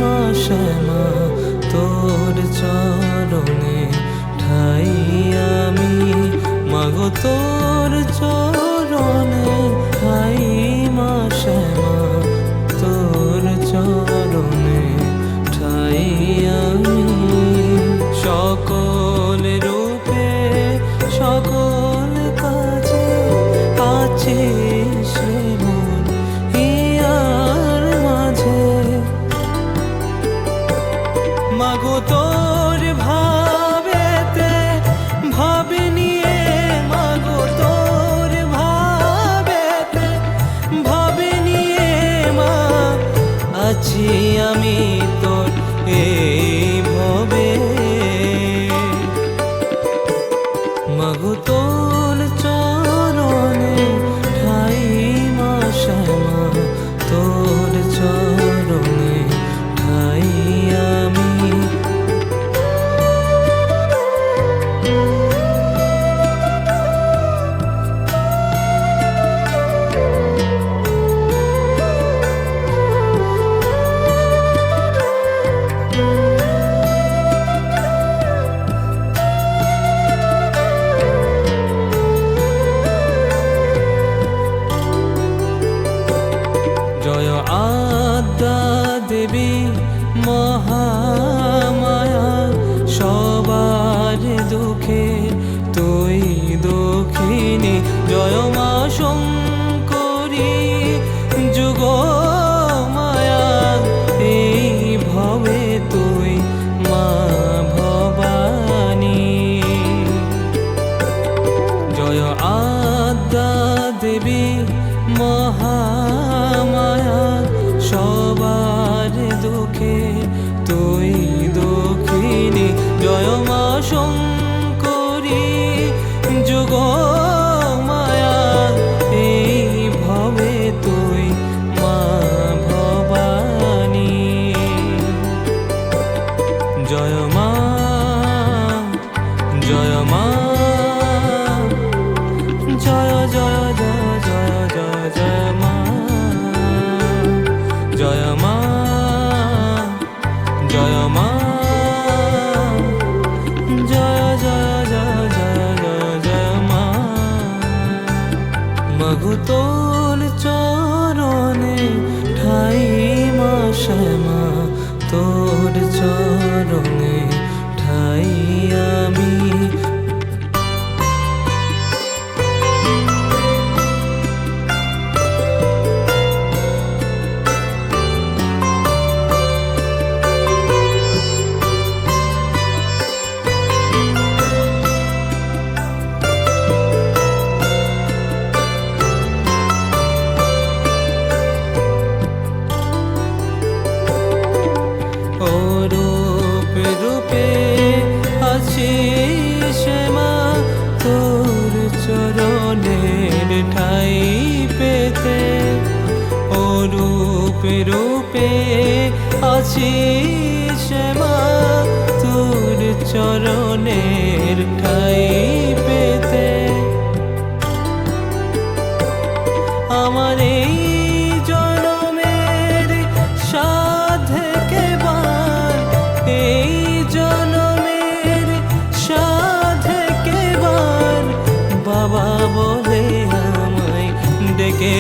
মা শ্যামা তোর চরণে ঠাই আমি, মাগো তোর চরণে ঠাই মা শ্যামা তোর চরণে ঠাই আমি। সকল রূপে সকল কাজে আছিস রে মন হিয়ার মাঝে, মাগো তোর ভাবেতে ভাবে নিয়ে, মাগো তোর ভাবেতে ভাবে নিয়ে মা আছি আমি তোর এই ভবে, মাগো তোর চরণে ঠাই মা শ্যামা তোর চরণে ঠাই আমি। জয় আদ্যা দেবী মহামায়া, সবার দুঃখে তুই দুঃখিনী। জয় মা শঙ্করী যুগ মায়া, এই ভবে তুই মা ভবানী। জয় আদ্যা দেবী মহামায়া, সবার দুঃখে তুই দুঃখিনী। জয় মা শঙ্করী যুগ মায়া, এই ভবে তুই মা ভবানী। জয় মা জয় মা জয় জয় জয় জয় জয় জয় মা, জয় মা জয় মা জয় জয় জয় জয় জয় জয় মা। মাগো তোর চরণে ঠাই মা শ্যামা তোর চরণে ঠাই আমি। রূপে রূপে আছিস মা তোর চরণের ঠাই পেতে, ও রূপে রূপে আছিস মা তোর চরণের ঠাই পেতে। আমার এই জনমের সাধে কেবার, এই জনমের সাধে কেবার বাবা বলে আমায় ডেকে